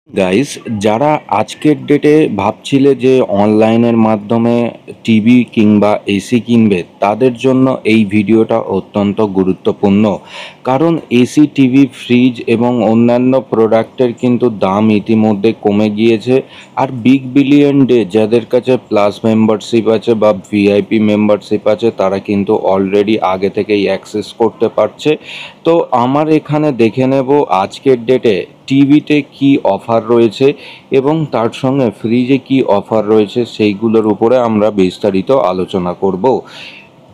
Guys, যারা আজকের ডেটে ভাবছিলে যে অনলাইনের মাধ্যমে টিভি কিংবা এসি কিনবে, তাদের জন্য এই ভিডিওটা অত্যন্ত গুরুত্বপূর্ণ। কারণ এসি, টিভি, ফ্রিজ এবং অন্যান্য প্রোডাক্টের কিন্তু দাম ইতিমধ্যে কমে গিয়েছে। আর বিগ বিলিয়ন ডে যাদের কাছে প্লাস মেম্বারশিপ আছে বা ভিআইপি মেম্বারশিপ আছে, তারা কিন্তু অলরেডি আগে থেকেই অ্যাক্সেস করতে পারছে। তো আমার এখানে দেখে নেব আজকের ডেটে টিভিতে কি অফার রয়েছে এবং তার সঙ্গে ফ্রিজে কি অফার রয়েছে, সেইগুলোর উপরে আমরা বিস্তারিত আলোচনা করব।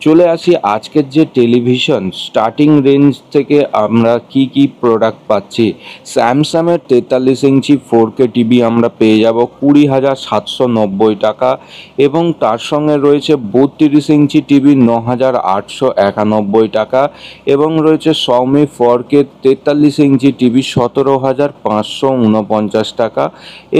চলে আসি আজকের যে টেলিভিশন স্টার্টিং রেঞ্জ থেকে আমরা কি কি প্রোডাক্ট পাচ্ছি। স্যামসাংয়ের 43 ইঞ্চি 4K টিভি আমরা পেয়ে যাব 20,790 টাকা, এবং তার সঙ্গে রয়েছে 32 ইঞ্চি টিভি 9,891 টাকা, এবং রয়েছে Xiaomi 4K 43 ইঞ্চি টিভি 17,549 টাকা।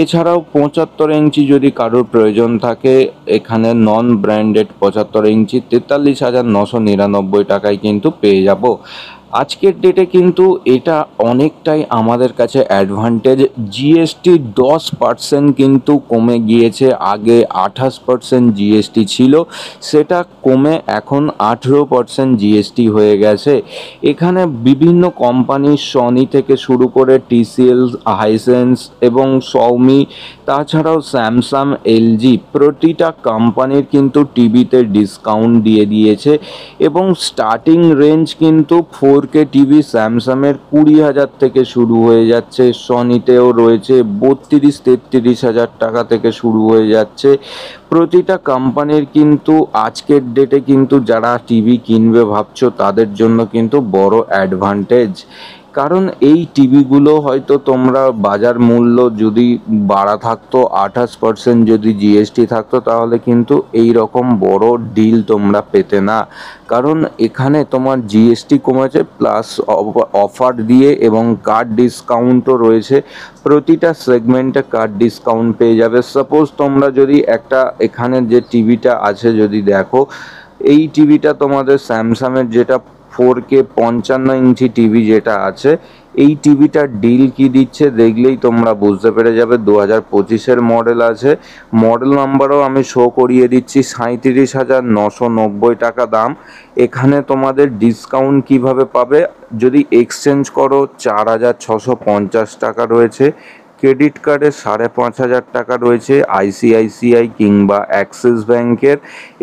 এছাড়াও 75 ইঞ্চি যদি কারোর প্রয়োজন থাকে, এখানে নন ব্র্যান্ডেড 75 ইঞ্চি 43,999 টাকায় কিন্তু পেয়ে যাব। আজকের ডেটে কিন্তু এটা অনেকটাই আমাদের কাছে অ্যাডভান্টেজ। জিএসটি 10% কিন্তু কমে গিয়েছে। আগে 28% জিএসটি ছিল, সেটা কমে এখন 18% জিএসটি হয়ে গেছে। এখানে বিভিন্ন কোম্পানি, সনি থেকে শুরু করে টিসিএল, হাইসেন্স এবং Xiaomi, তাছাড়াও স্যামসাং, এলজি, প্রতিটা কোম্পানির কিন্তু টিভিতে ডিসকাউন্ট দিয়ে দিয়েছে। এবং স্টার্টিং রেঞ্জ কিন্তু 4K টিভি স্যামসাংয়ের 20,000 থেকে শুরু হয়ে যাচ্ছে। সনিতেও রয়েছে 32-33 হাজার টাকা থেকে শুরু হয়ে যাচ্ছে। প্রতিটা কোম্পানির কিন্তু আজকের ডেটে কিন্তু যারা টিভি কিনবে ভাবছো, তাদের জন্য কিন্তু বড় অ্যাডভান্টেজ। কারণ এই টিভিগুলো হয়তো তোমরা বাজার মূল্য যদি বাড়া থাকতো, 28% যদি জিএসটি থাকতো, তাহলে কিন্তু এই রকম বড় ডিল তোমরা পেতে না। কারণ এখানে তোমার জিএসটি কমেছে, প্লাস অফার দিয়ে এবং কার্ড ডিসকাউন্টও রয়েছে। প্রতিটা সেগমেন্টে কার্ড ডিসকাউন্ট পেয়ে যাবে। সাপোজ তোমরা যদি একটা এখানে যে টিভিটা আছে যদি দেখো, এই টিভিটা তোমাদের স্যামসাংয়ের যেটা 4K 55 ইঞ্চি টিভি যেটা আছে, এই টিভিটার ডিল কি দিচ্ছে দেখলেই তোমরা বুঝতে পেরে যাবে। 2025-এর মডেল আছে, মডেল নাম্বারও আমি শো করিয়ে দিচ্ছি। 37,990 টাকা দাম। এখানে তোমাদের ডিসকাউন্ট কিভাবে পাবে, যদি এক্সচেঞ্জ করো 4,650 টাকা রয়েছে, ক্রেডিট কার্ডে 5,500 টাকা রয়েছে আইসিআইসিআই কিংবা অ্যাক্সিস ব্যাংকের,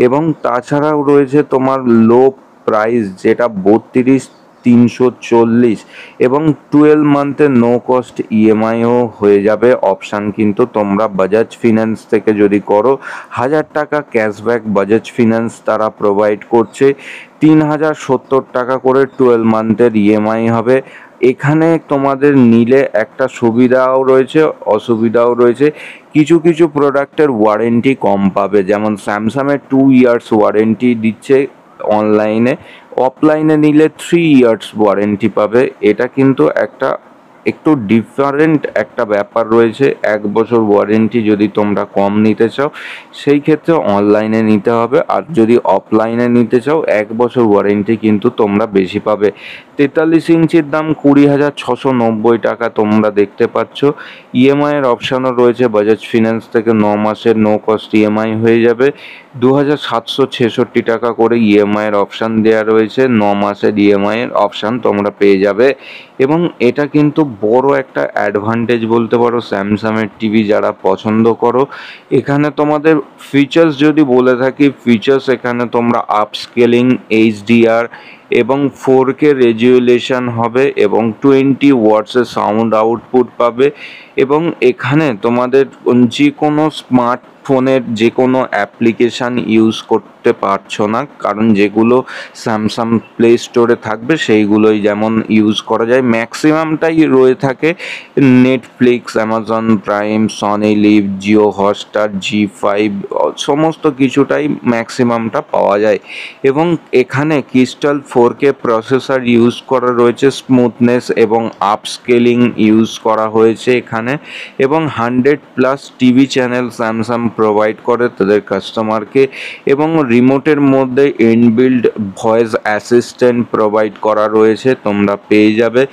এবং তাছাড়াও রয়েছে তোমার লো প্রাইস যেটা 32,340, এবং 12 মান্থের নো কস্ট ইএমআইও হয়ে যাবে অপশান। কিন্তু তোমরা বাজাজ ফিন্যান্স থেকে যদি করো, 1,000 টাকা ক্যাশব্যাক বাজাজ ফিন্যান্স তারা প্রোভাইড করছে। 3,070 টাকা করে 12 মান্থের ইএমআই হবে। এখানে তোমাদের নিলে একটা সুবিধাও রয়েছে, অসুবিধাও রয়েছে। কিছু কিছু প্রোডাক্টের ওয়ারেন্টি কম পাবে, যেমন স্যামসাংয়ের 2 ইয়ার্স ওয়ারেন্টি দিচ্ছে অনলাইনে, অফলাইনে নিলে 3 ইয়ার্স ওয়ারেন্টি পাবে। এটা কিন্তু একটু ডিফারেন্ট একটা ব্যাপার রয়েছে। 1 বছর ওয়ারেন্টি যদি তোমরা কম নিতে চাও, সেই ক্ষেত্রে অনলাইনে নিতে হবে। আর যদি অফলাইনে নিতে চাও, 1 বছর ওয়ারেন্টি কিন্তু তোমরা বেশি পাবে। 43 ইঞ্চির দাম 20,690 টাকা তোমরা দেখতে পাচ্ছ। ইএমআইয়ের অপশানও রয়েছে বাজাজ ফিন্যান্স থেকে, 9 মাসের নো কস্ট ইএমআই হয়ে যাবে। 2,766 টাকা করে ইএমআইয়ের অপশান দেওয়া রয়েছে, 9 মাসের ইএমআইয়ের অপশান তোমরা পেয়ে যাবে। এবং এটা কিন্তু বড় একটা অ্যাডভান্টেজ বলতে পারো স্যামসাংয়ের টিভি যারা পছন্দ করো। এখানে তোমাদের ফিচার্স যদি বলে থাকি, ফিচার্স এখানে তোমরা আপস্কেলিং, এইচডিআর এবং 4K রেজুলেশন হবে, এবং 20 ওয়াটসের সাউন্ড আউটপুট পাবে। এবং এখানে তোমাদের যে কোনো স্মার্টফোনের যে কোনো অ্যাপ্লিকেশান ইউজ করতে পারছো না, কারণ যেগুলো স্যামসাং প্লে স্টোরে থাকবে সেইগুলোই যেমন ইউজ করা যায়, ম্যাক্সিমামটাই রয়ে থাকে Netflix, Amazon Prime, Sony Liv, Jio Hotstar, জি5, সমস্ত কিছুটাই ম্যাক্সিমামটা পাওয়া যায়। এবং এখানে ক্রিস্টাল 4K প্রসেসর ইউজ করা রয়েছে, স্মুথনেস এবং আপস্কেলিং ইউজ করা হয়েছে এখানে। এবং 100+ টিভি চ্যানেল স্যামসাং প্রোভাইড করে তাদের কাস্টমারকে, এবং রিমোটের মধ্যে ইনবিল্ড ভয়েস অ্যাসিস্ট্যান্ট প্রোভাইড করা রয়েছে, তোমরা পেয়ে যাবে,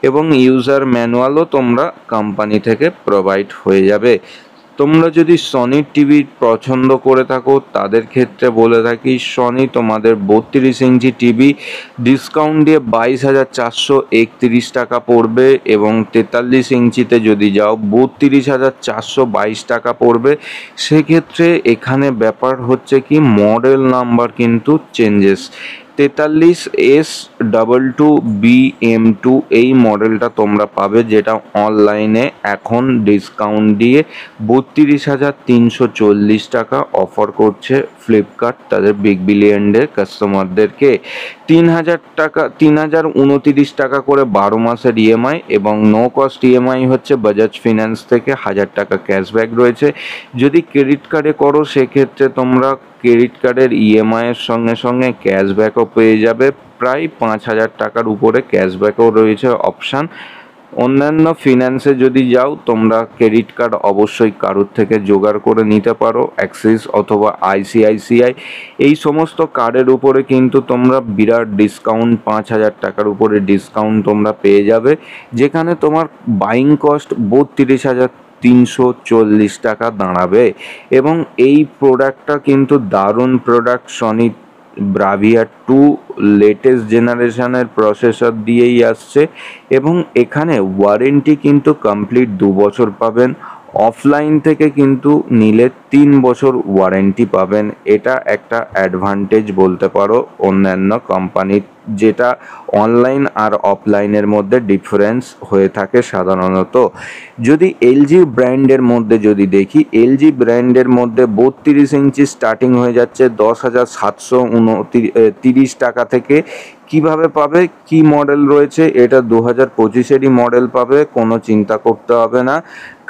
এবং ইউজার ম্যানুয়ালও তোমরা কোম্পানি থেকে প্রোভাইড হয়ে যাবে। তোমরা যদি সনির টিভি পছন্দ করে থাকো তাদের ক্ষেত্রে বলে থাকি, সনি তোমাদের 32 ইঞ্চি টিভি ডিসকাউন্ট দিয়ে 22,431 টাকা পড়বে, এবং 43 ইঞ্চিতে যদি যাও 32,422 টাকা পড়বে। সেক্ষেত্রে এখানে ব্যাপার হচ্ছে কি, মডেল নাম্বার কিন্তু চেঞ্জেস। 43S22BM2 এই মডেলটা তোমরা পাবে, যেটা অনলাইনে এখন ডিসকাউন্ট দিয়ে 32,340 টাকা অফার করছে ফ্লিপকার্ট তাদের বিগ বিলিয়ন ডে কাস্টমারদেরকে। 3,029 টাকা করে 12 মাসের ইএমআই, এবং নো কস্ট ইএমআই হচ্ছে বাজাজ ফিন্যান্স থেকে 1,000 টাকা ক্যাশব্যাক রয়েছে। যদি ক্রেডিট কার্ডে করো সেক্ষেত্রে তোমরা ক্রেডিট কার্ডের ইএমআইয়ের সঙ্গে সঙ্গে ক্যাশব্যাকও পেয়ে যাবে, প্রায় 5,000 টাকার উপরে ক্যাশব্যাকও রয়েছে অপশান। অন্যান্য ফিন্যান্সে যদি যাও তোমরা ক্রেডিট কার্ড অবশ্যই কারোর থেকে জোগাড় করে নিতে পারো, অ্যাক্সিস অথবা আইসিআইসিআই, এই সমস্ত কার্ডের উপরে কিন্তু তোমরা বিরাট ডিসকাউন্ট, 5,000 টাকার উপরে ডিসকাউন্ট তোমরা পেয়ে যাবে, যেখানে তোমার বাইং কস্ট 32,340 টাকা দাঁড়াবে। এবং এই প্রোডাক্টটা কিন্তু দারুণ প্রোডাক্ট, সনি ব্রাভিয়া 2 লেটেস্ট জেনারেশনের প্রসেসর দিয়েই আসছে, এবং এখানে ওয়ারেন্টি কিন্তু কমপ্লিট 2 বছর পাবেন। অফলাইন থেকে কিন্তু নিলে 3 বছর ওয়ারেন্টি পাবেন। এটা একটা অ্যাডভান্টেজ বলতে পারো অন্যান্য কোম্পানির, যেটা অনলাইন আর অফলাইনের মধ্যে ডিফারেন্স হয়ে থাকে সাধারণত। যদি এলজি ব্র্যান্ডের মধ্যে যদি দেখি, এলজি ব্র্যান্ডের মধ্যে 32 ইঞ্চি স্টার্টিং হয়ে যাচ্ছে 10,729 টাকা থেকে। কিভাবে পাবে, কি মডেল রয়েছে, এটা 2025-এরই মডেল পাবে, কোনো চিন্তা করতে হবে না,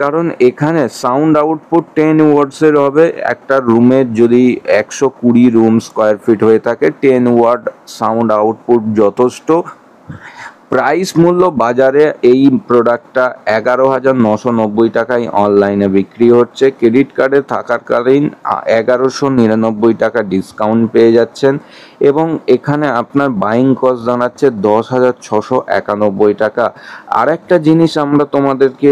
কারণ এখানে সাউন্ড আউটপুট 10 ওয়াটসের হবে। একটা রুমের যদি 120 রুম স্কোয়ার ফিট হয়ে থাকে, 10 ওয়াট সাউন্ড আউটপুট যথেষ্ট। প্রাইস মূল্য বাজারে এই প্রোডাক্টটা 11,990 টাকায় অনলাইনে বিক্রি হচ্ছে। ক্রেডিট কার্ডে থাকাকালীন 1,199 টাকা ডিসকাউন্ট পেয়ে যাচ্ছেন, এবং এখানে আপনার বাইং কস্ট দাঁড়াচ্ছে 10,691 টাকা। আর একটা জিনিস আমরা তোমাদেরকে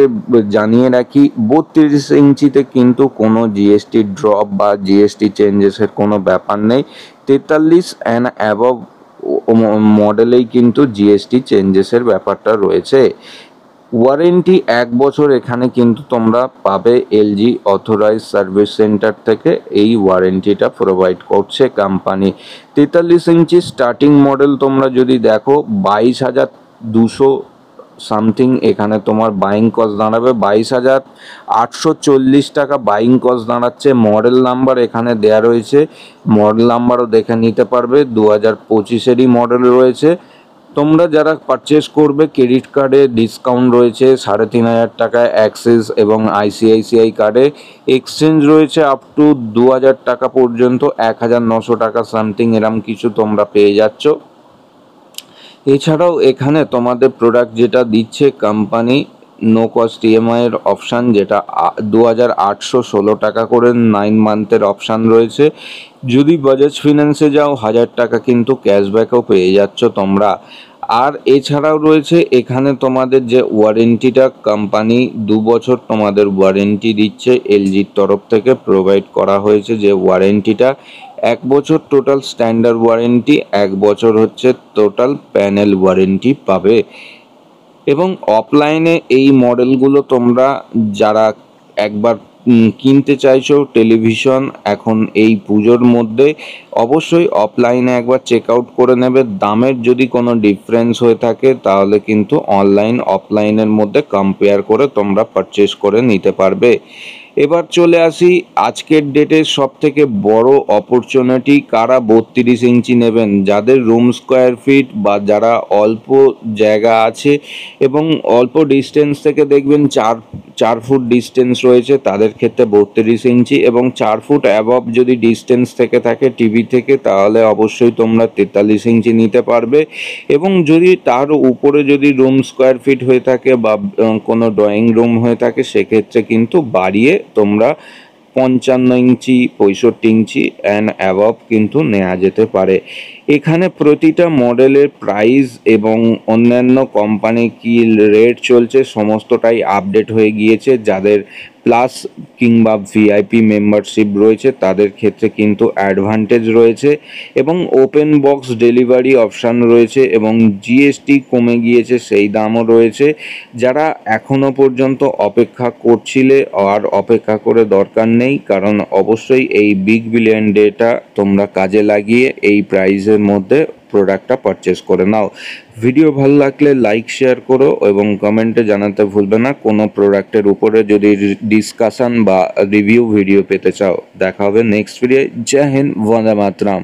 জানিয়ে রাখি, 32 ইঞ্চিতে কিন্তু কোনো জিএসটি ড্রপ বা জিএসটি চেঞ্জেসের কোনো ব্যাপার নেই। 43 অ্যান্ড অ্যাবভ মডেলেই কিন্তু জিএসটি চেঞ্জেসের ব্যাপারটা রয়েছে। ওয়ারেন্টি 1 বছর এখানে কিন্তু তোমরা পাবে, এলজি অথরাইজ সার্ভিস সেন্টার থেকে এই ওয়ারেন্টিটা প্রোভাইড করছে কোম্পানি। 43 ইঞ্চি স্টার্টিং মডেল তোমরা যদি দেখো 22,200 সামথিং এখানে তোমার বাইং কস্ট দাঁড়াবে, 22,840 টাকা বাইং কস্ট দাঁড়াচ্ছে। মডেল নাম্বার এখানে দেয়া রয়েছে, মডেল নাম্বারও দেখে নিতে পারবে, 2025-এরই মডেল রয়েছে। তোমরা যারা পারচেস করবে ক্রেডিট কার্ডে ডিসকাউন্ট রয়েছে 3,500 টাকায় অ্যাক্সিস এবং আইসিআইসিআই কার্ডে, এক্সচেঞ্জ রয়েছে আপ টু 2,000 টাকা পর্যন্ত, 1,900 টাকা সামথিং এরম কিছু তোমরা পেয়ে যাচ্ছ। এছাড়াও এখানে তোমাদের প্রোডাক্ট যেটা দিচ্ছে কোম্পানি, নো কস্ট ইএমআই এর অপশান, যেটা 2,816 টাকা করে 9 মান্থের অপশান রয়েছে। যদি বাজাজ ফিন্যান্সে যাও 1,000 টাকা কিন্তু ক্যাশব্যাকও পেয়ে যাচ্ছ তোমরা। আর এছাড়াও রয়েছে এখানে তোমাদের যে ওয়ারেন্টিটা, কোম্পানি 2 বছর তোমাদের ওয়ারেন্টি দিচ্ছে, এলজির তরফ থেকে প্রোভাইড করা হয়েছে যে ওয়ারেন্টিটা। 1 বছর টোটাল স্ট্যান্ডার্ড ওয়ারেন্টি, 1 বছর হচ্ছে টোটাল প্যানেল ওয়ারেন্টি পাবে। এবং অফলাইনে এই মডেলগুলো তোমরা যারা একবার কিনতে চাইছো টেলিভিশন এখন এই পুজোর মধ্যে, অবশ্যই অফলাইনে একবার চেক আউট করে নেবে। দামের যদি কোনো ডিফারেন্স হয়ে থাকে তাহলে কিন্তু অনলাইন অফলাইনের মধ্যে কম্পেয়ার করে তোমরা পারচেস করে নিতে পারবে। এবার চলে আসি আজকের ডেটের সবথেকে বড় অপরচুনিটি, কারা 32 ইঞ্চি নেবেন, যাদের রুম স্কোয়ার ফিট বা যারা অল্প জায়গা আছে এবং অল্প ডিস্টেন্স থেকে দেখবেন 4 ফুট ডিস্টেন্স রয়েছে, তাদের ক্ষেত্রে 32 ইঞ্চি, এবং 4 ফুট অ্যাবভ যদি ডিস্টেন্স থেকে থাকে টিভি থেকে তাহলে অবশ্যই তোমরা 43 ইঞ্চি নিতে পারবে। এবং যদি তার উপরে যদি রুম স্কোয়ার ফিট হয়ে থাকে বা কোনো ড্রয়িং রুম হয়ে থাকে সেক্ষেত্রে কিন্তু বাড়িয়ে তোমরা 55 ইঞ্চি 65 ইঞ্চি অ্যান্ড অ্যাবভ কিন্তু নেওয়া যেতে পারে। এখানে প্রতিটা মডেলের প্রাইস এবং অন্যান্য কোম্পানি কি রেট চলছে সমস্তটাই আপডেট হয়ে গিয়েছে। যাদের প্লাস কিংবা ভিআইপি মেম্বারশিপ রয়েছে তাদের ক্ষেত্রে কিন্তু অ্যাডভান্টেজ রয়েছে এবং ওপেন বক্স ডেলিভারি অপশান রয়েছে এবং জিএসটি কমে গিয়েছে সেই দামও রয়েছে। যারা এখনও পর্যন্ত অপেক্ষা করছিলে আর অপেক্ষা করে দরকার নেই, কারণ অবশ্যই এই বিগ বিলিয়ন ডেটা তোমরা কাজে লাগিয়ে এই প্রাইসের মধ্যে প্রোডাক্টটা পারচেস করে নাও। ভিডিও ভালো লাগলে লাইক শেয়ার করো এবং কমেন্টে জানাতে ভুলবে না কোনো প্রোডাক্টের উপরে যদি ডিসকাশন বা রিভিউ ভিডিও পেতে চাও। দেখা হবে নেক্সট ভিডিও। জয় হিন্দ, বন্দে মাতরম।